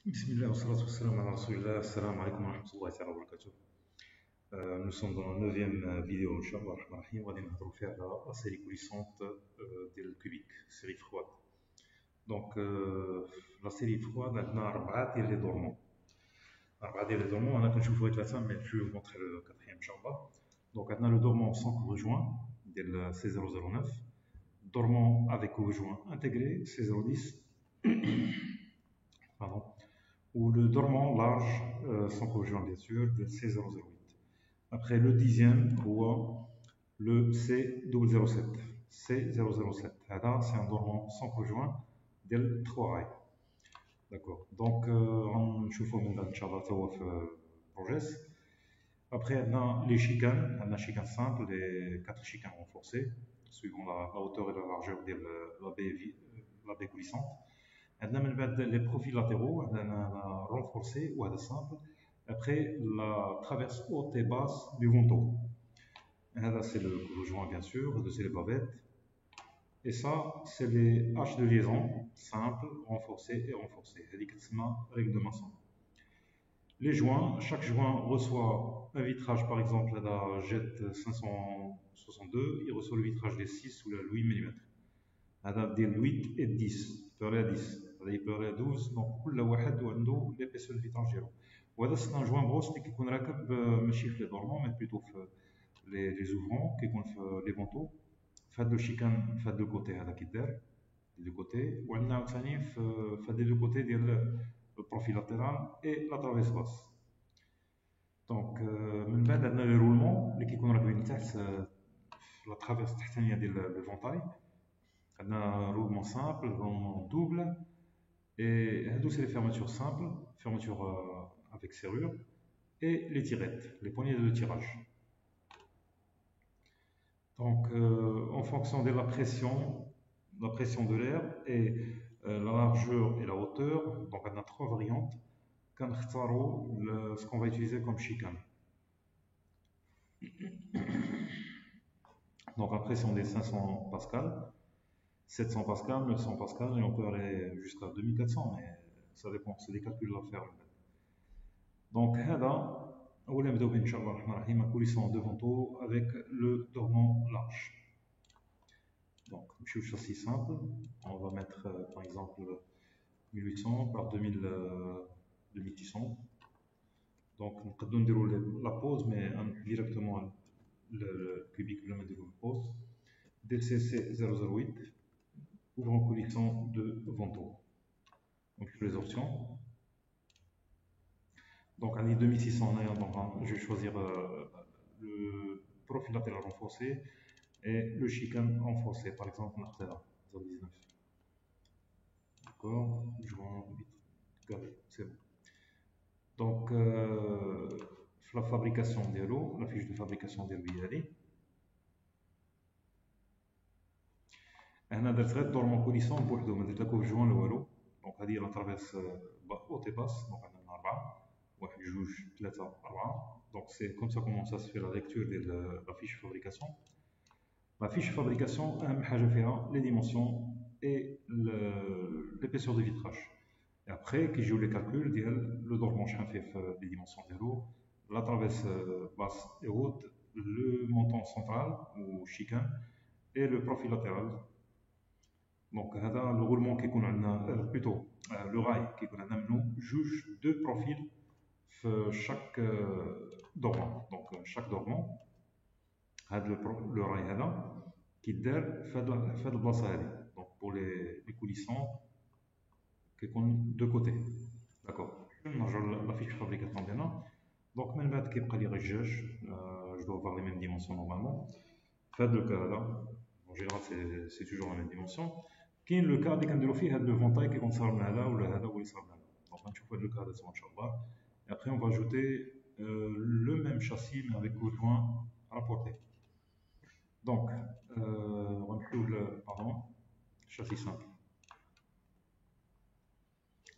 بسم الله والصلاة والسلام على رسول الله. السلام عليكم ورحمة الله تعالى وبركاته. Nous sommes dans la 9e vidéo, Inch'Allah Rahman Rahim. On va faire la série coulissante del cubique, série froide. Donc, la série froide, on a 4 ديال les dormants. 4 ديال les dormants, on a كنشوفوا 3 mais je vais vous montrer le 4e, Inch'Allah. Donc, on a le dormant sans couvre-joint, ديال C009. Dormant avec couvre-joint intégré, C010. Pardon. Ou le dormant large, sans couvre-joint bien sûr, de C008. Après le 10e, le C007. C007. C'est un dormant sans couvre-joint de 3 rails. D'accord. Donc, on chauffe Inch'Allah Progress. Après, on a les chicanes. On a chicanes simples, les 4 chicanes renforcées, suivant la hauteur et la largeur de la baie coulissante. Les profils latéraux, on a renforcé ou à simple. Après, la traverse haute et basse du vantaux. C'est le couvre-joint, bien sûr, c'est les bavettes. Et ça, c'est les haches de liaison simples, renforcées et renforcées. C'est la règle de maçon. Les joints, chaque joint reçoit un vitrage, par exemple, la Jet 562, il reçoit le vitrage des 6 ou le 8 mm. هذا ديال 8 et 10 peut aller à 10 هذا يبقى aller à 12 دونك كل واحد عنده ليبيسور فيتراج ديالو وهذا سي ان جوان بروس اللي كيكون راكب ماشي في لي دورمون مي بلوتو في لي زوفرون كيكون في لي فونتو في هاد لو شيكان في هاد لو كوتي هذا كيدار لو كوتي وعندنا عاوتاني في هاد لو كوتي ديال البروفيل لاترال اي لا ترافيس باس دونك من بعد عندنا لي رولمون اللي كيكونوا راكبين تحت لا ترافيس التحتانيه ديال لو فونتاي. On a un roulement simple, un roulement double, et c'est les fermetures simples, fermetures avec serrure, et les tirettes, les poignées de tirage. Donc, en fonction de la pression de l'air et la largeur et la hauteur, donc on a 3 variantes. Ce qu'on va utiliser comme chicane. Donc, la pression des 500 pascal. 700 pascal, 900 pascal, et on peut aller jusqu'à 2400, mais ça dépend, c'est des calculs à faire. Donc, هذا أولا نبداو به إن شاء الله الرحمن الرحيم un coulissant de vantaux avec le dormant large. Donc, je suis châssis simple, on va mettre par exemple 1800 par 2600. Donc, nous نديرو la pose, mais directement le cubique le mettre de pose. DCC 008. Ouvrant coulissant de vantaux. Donc les options. Donc à 2600, je vais choisir le profil latéral renforcé et le chicane renforcé, par exemple Nartella 019. D'accord, joint 8 carré, c'est bon. Donc la fabrication de l'eau, la fiche de fabrication de l'eau. هنا درت غير الدورمون كوليسون بوحدو ما درت لا كوف جوان لا والو دونك هذه هي لا ترافيرس اوت اي باس دونك عندنا 4 1 2 3 4 دونك سي كوم سا كومون سا سفي لا ليكتور ديال لا فيش فابريكاسيون. لا فيش فابريكاسيون اهم حاجه فيها لي ديمونسيون اي ليبيسور دو فيتراج اي ابري كيجيو لي كالكول ديال لو دورمون شحال فيه في لي ديمونسيون ديالو لا ترافيرس باس اي هوت لو مونطون سنترال ou chicane et le profil latéral. Donc, le roulement qui est plutôt le rail qui juge 2 profils chaque dormant. Donc, chaque dormant a le rail qui fait le place. Donc, pour les coulissants qui sont de côté. D'accord. La fiche de fabrication bien. Donc, même je dois avoir les mêmes dimensions normalement. Faites le cas là. En général, c'est toujours la même dimension. كاين لو كا اللي كنديرو فيه هاد لو فونتاي كيكون صار من هذا ولا هذا هو اللي صار من هذا دونك غنشوفو هاد لو كا هذا ان شاء الله et après on va ajouter le même châssis mais avec le joint rapporté. Donc غنمشيو pardon châssis simple.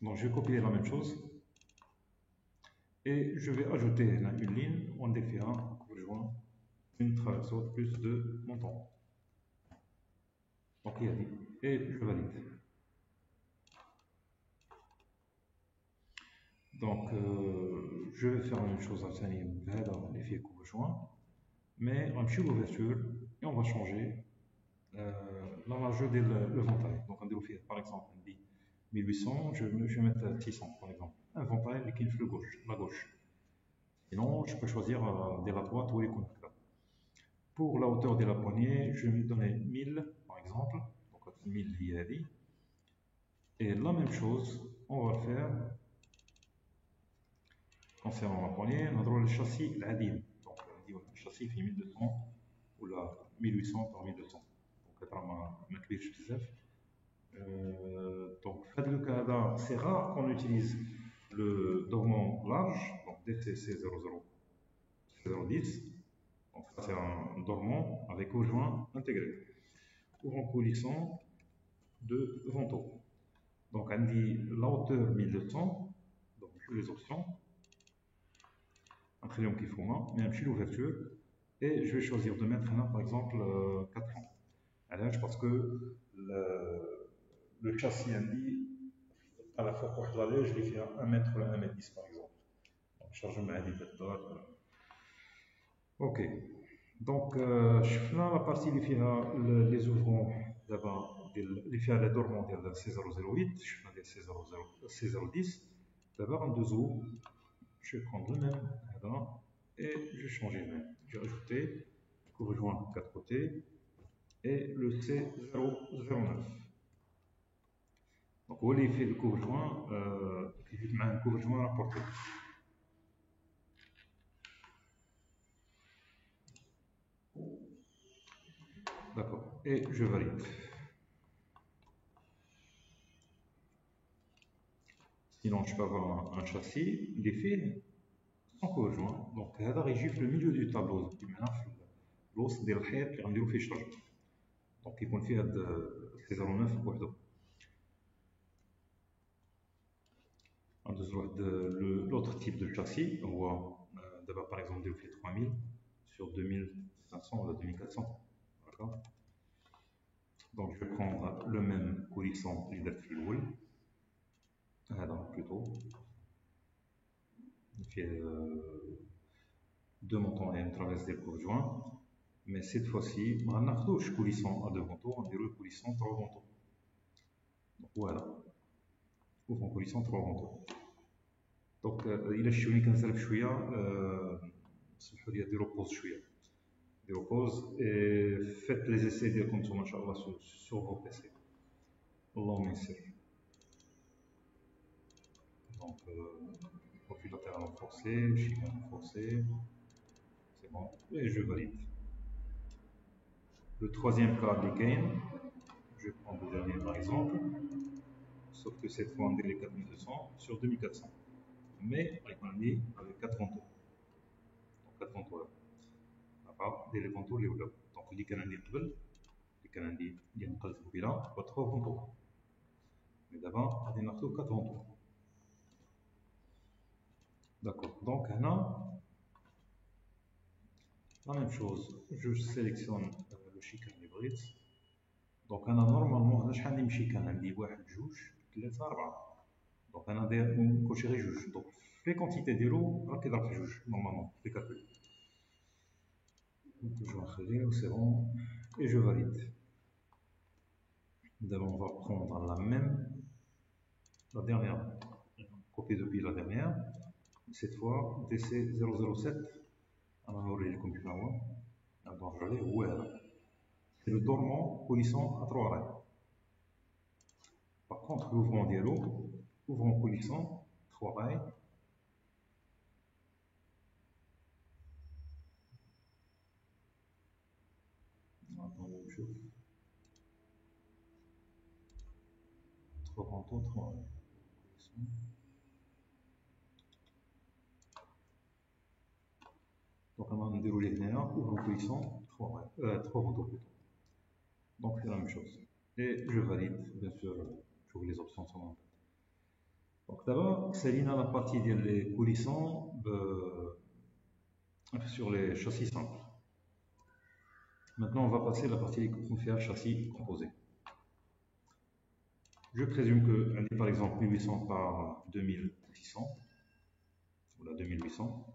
Donc je vais copier la même chose et je vais ajouter là une ligne on défait un joint une traverse haute plus de montant. Donc il y a dit et je valide. Donc, je vais faire une chose à les filles joint, mais on va l'ouverture et on va changer la largeur de l'éventail. Donc, on va faire par exemple, on dit 1800, je vais mettre 600 par exemple. Un éventail qui est la gauche. Sinon, je peux choisir de la droite ou les conducteurs. Pour la hauteur de la poignée, je vais me donner 1000 par exemple. Donc, 1000 VRI. Et la même chose, on va le faire concernant la poignée. On a le châssis l'ADIM. Donc, le châssis fait 1200 ou la 1800 par 1200. Donc, ma cuisse donc, faites le Canada, c'est rare qu'on utilise le dormant large, donc DCC00 010. Donc, ça, c'est un dormant avec au joint intégré. Ouvrant coulissant de ventaux. Donc, on dit la hauteur 1200, donc les options. Un crayon qui faut même chez l'ouverture. Et je vais choisir de mettre là, par exemple, 4 ans. Alors, parce que le châssis dit à la fois pour la je vais faire 1 mètre ou 1 mètre 10 par exemple. Donc, chargement à ok. Donc, je fais la partie qui fait les ouvrants d'abord, les fait les dormants de C008, je fais les C010. D'abord, en deux eaux, je vais prendre le même, et je vais changer le même. Je vais rajouter couvre-joint 4 côtés et le C009. Donc, où l'effet de couvre-joint, qui fait un couvre-joint rapporté. D'accord. Et je valide. Sinon, je peux avoir un châssis, les fils, sans couvre-joint. Donc, هذا غيجي le milieu du tableau. كيما في الوسط ديال الحيط اللي غنديرو فيه الشرج. Donc, يكون فيه هاد C09 بوحدو. L'autre type de châssis, on voit d'abord par exemple des 3000 sur 2500 ou 2400. D'accord. Donc je vais prendre le même coulissant leader fuel. Plutôt. Il fait deux montants et une traverse des courts-joints. Mais cette fois-ci, on a un coulissant à deux montants, on dirait le coulissant trois montants. Donc voilà. Ouvre un coulissant trois montants. Donc il a chouï كنسرب شويه سمحوا لي ديروا بوز شويه ديروا بوز et faites les essais ديالكم نتوما ان شاء الله sur vos PC. اللهم يسر. Donc profil latéral renforcé, chicane renforcé, c'est bon, et je valide. Le troisième cas des gains, je vais prendre le dernier par exemple, sauf que cette fois on dit les 4200 sur 2400. Mais avec 4 ventaux. Donc 4 ventaux là. D'accord, des ventaux les hauts. Donc اللي كان عندي قبل اللي كان عندي اللي نقلت قبيله هو 3 ventaux. Mais d'abord غادي ناخذ 4 ventaux. D'accord. Donc là, la même chose, je sélectionne le chicane hybride. Donc là, normalement, je vais chicane عندي 1 2 3 4. Donc on a des cocher juge. Donc les quantités de l'eau, راكي ضرب في جوج normalement les calculs. Donc je vais nخليه, c'est bon et je valide. D'abord on va prendre la dernière, copie depuis la dernière. Cette fois DC007. Alors on va le computer là. Alors je vais aller c'est le dormant coulissant à 3 rails. Par contre l'ouvrant d'eau, ouvrant coulissant 3 rails. Attendez, je 3 ventaux, 3 rails. Donc on va dérouler les ouvrant coulissant 3 rails, 3 ventaux plutôt. Donc c'est la même chose. Et je valide, bien sûr, je vois les options sont en tête. Donc d'abord, c'est la partie des coulissants sur les châssis simples. Maintenant, on va passer à la partie qu'on fait à châssis composé. Je présume que, par exemple, 1800 par 2600. ou la 2800.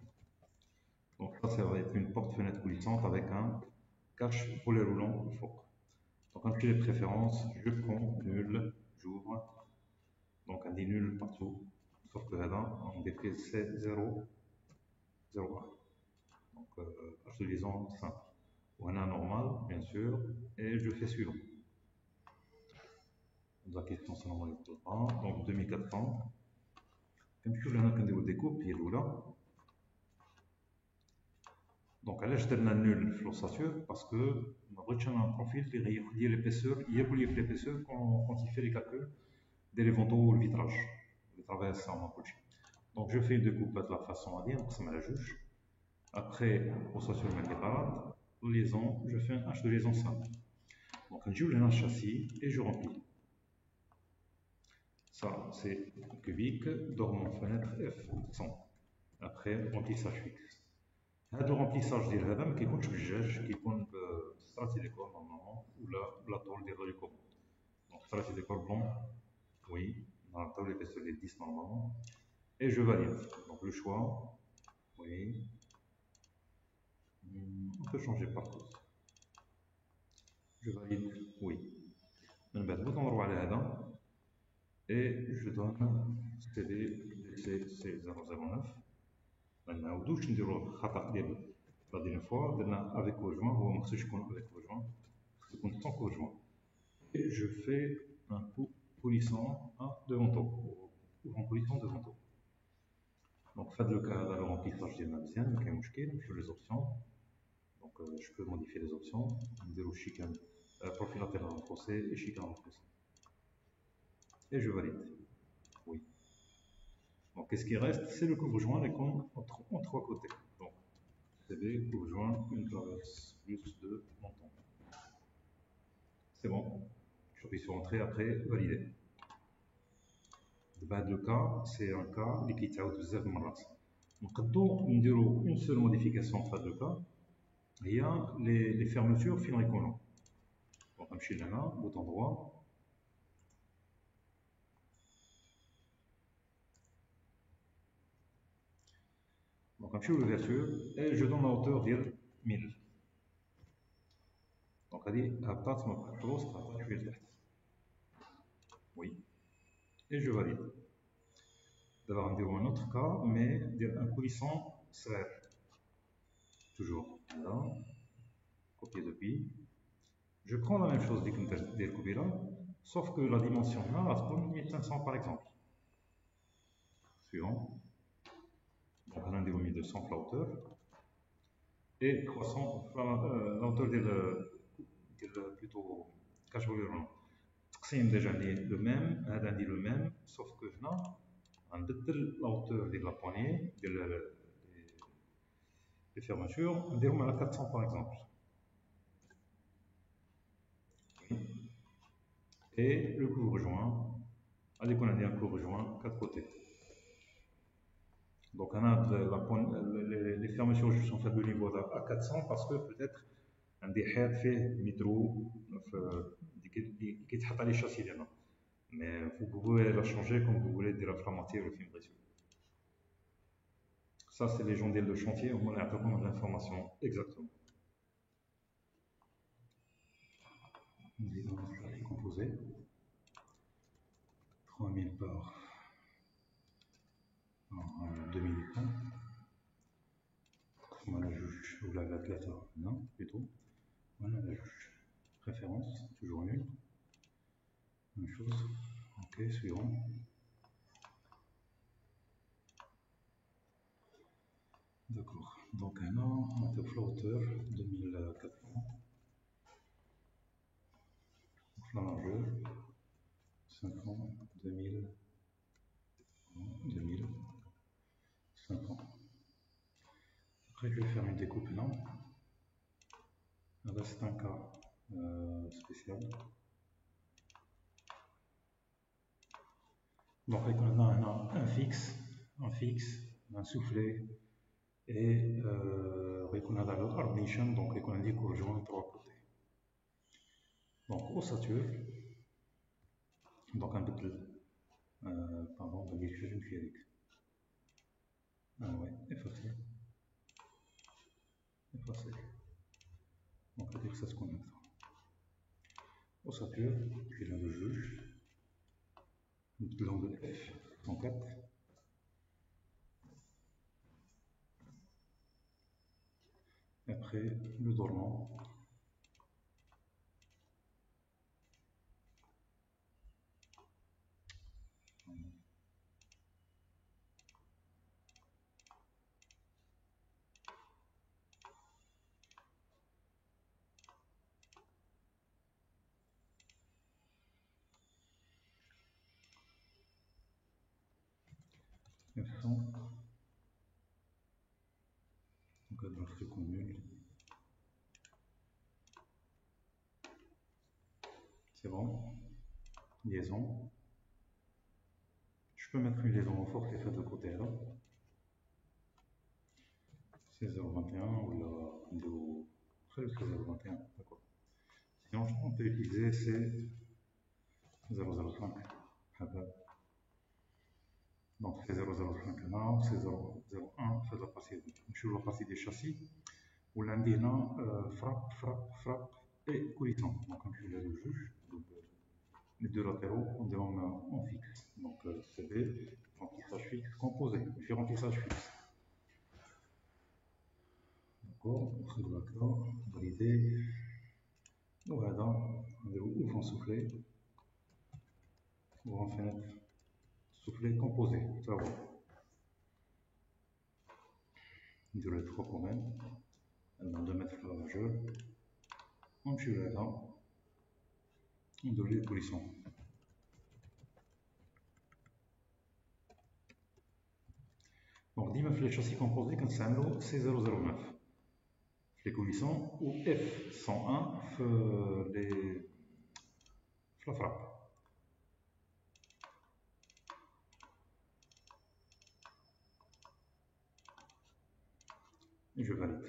Donc ça, ça va être une porte-fenêtre coulissante avec un cache volet roulant au fond. Donc un les préférences, je prends nul, j'ouvre, donc un dit nul partout, sauf que là, on déprise c'est 0, 0, 1. Donc utilisant simple. Ou un normal, bien sûr, et je fais suivant. La question c'est normal donc 2400. Comme je là, on découpe, il est là. Donc, là, je donne un nul sur l'ossature parce que on a un profil qui relie l'épaisseur, il évolue l'épaisseur quand il fait les calculs des vantaux ou le vitrage. Le travail, c'est en coaching. Donc, je fais une découpe de la façon à dire, donc ça me la juge. Après, ossature médicarate, liaison, je fais un H de liaison simple. Donc, je joue un châssis et je remplis. Ça, c'est cubique, dormant fenêtre F100. Après, remplissage fixe. هذا الرمبليساج ديال هذا ما كيكونش بالجاج كيكون بستراتي ديكور نورمالمون ولا بلاطول ديال لي كوموند دونك ستراتي ديكور بلون وي نعطيو لي بيسور ديال 10 نورمالمون اي جو فاليد دونك لو شوا وي on peut changer par cause je valide oui من بعد بغيت نروح على هذا et je donne CD C009 ما نعاودوش نديرو الخطا ديال لا ديريغ فوا درنا افيك كوجوان هو ما خصوش يكون افيك كوجوان خصو يكون سون كوجوان et je fais un polissant de vantaux ou un polissant de vantaux donc faites le cas هذا le remplissage ديالنا مزيان ما كاين مشكل نمشيو les options donc je peux modifier les options نديرو chicane profil latéral renforcé et chicane renforcée et je valide oui. Donc, qu'est-ce qui reste? C'est le couvre-joint en trois côtés. Donc, CD, couvre-joint, une traverse, plus de montant. C'est bon. J'appuie sur Entrée, après, valider. Le cas, c'est un cas qui est de 0 مرات. Donc, on dirait une seule modification de le cas. Il y a les fermetures fin économe. Donc, on va là, bouton droit. Donc, on fait l'ouverture et je donne la hauteur de 1000. Donc, on dit à partir de ma close, je vais le faire. Oui. Et je valide. D'abord, on dirait un autre cas, mais un coulissant serré. Toujours là, copier depuis. Je prends la même chose des copies là, sauf que la dimension là, va se prendre 1500 par exemple. Suivant. Donc, on a 1200 la hauteur. Et 300 la hauteur plutôt cache-volant. C'est déjà le même, on a dit le même, sauf que là, on a la hauteur de la poignée, des fermetures, on déroule à 400 par exemple. Et le couvre-joint, allez qu'on a dit un couvre-joint, 4 côtés. Donc on a les fermetures sont faites de niveau à 400 parce que peut-être un des حاد فيه métro qui تحط عليه châssis ديالنا. Mais vous pouvez la changer comme vous voulez dire la matière ou le film précieux. Ça c'est les gens de chantier, on a vraiment de l'information exactement. Disons que je vais composer 3000 par 2800. Voilà, la juge, ou la non, plutôt. Voilà la juge. Préférence, toujours nul. Même chose. Ok, suivant. D'accord. Donc un an, on a fait hauteur 2400. Flamingeur, 500, 2000, 2000, 500. Après, je vais faire une découpe là. Là, c'est un cas spécial. Donc, on a un fixe, un soufflet et on a l'autre armation, donc on a dit qu'on rejoint les trois côtés. Donc, ossature, donc un peu de pardon, je vais avec Ah ouais, effacé. Effacé. Donc, on va dire que ça se connecte. Ossature, puis là le juge, l'angle F, en 4. Après, le dormant. F100. Donc, dans le truc nul. C'est bon. Liaison. Je peux mettre une liaison forte et faite de côté là. 16,21 ou là, on est au 13,21, d'accord. Sinon, on peut utiliser ces 0,05. Donc, c'est 0,05 là, c'est 0,01, c'est la partie des châssis. Où lundi, là, frappe et coulisson. Donc, on fait le juge. Donc, les deux latéraux, on démarre en fixe. Donc, CD, remplissage fixe, composé. Il fait remplissage fixe. D'accord, on fait d'accord, validé. Voilà, on ouvre en soufflé. Ouvre en fenêtre. Soufflé composé, ça va. De les trois quand même. Dans 2 mètres de lavageur. On tue là. On donne les coulisson. Donc, ديما في الشاسي كومبوزي كنستعملو C009 في لي كوليسون و F101 في la frappe. Et je valide.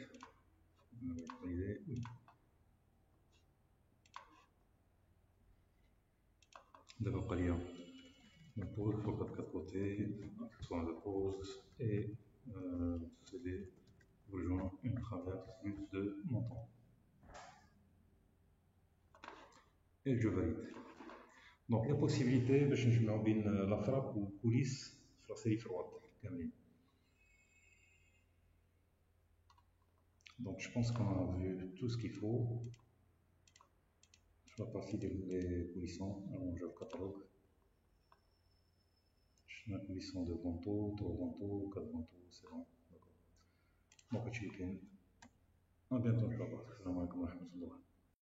Valider, oui. D'abord, pas lire. La pose, faut pas de 4 côtés, accessoire de pose et CD rejoint une traverse de montant. Et je valide. Donc la possibilité باش نجمعو بين la frappe ou coulisse في la série froide كاملين. Donc je pense qu'on a vu tout ce qu'il faut. Sur la partie des coulissons, je le catalogue. Je mets coulisson de vantaux, 3 vantaux, 4 vantaux, c'est bon. D'accord. Donc, à bientôt, je vais voir. Salam alaikum wa rahmatullah.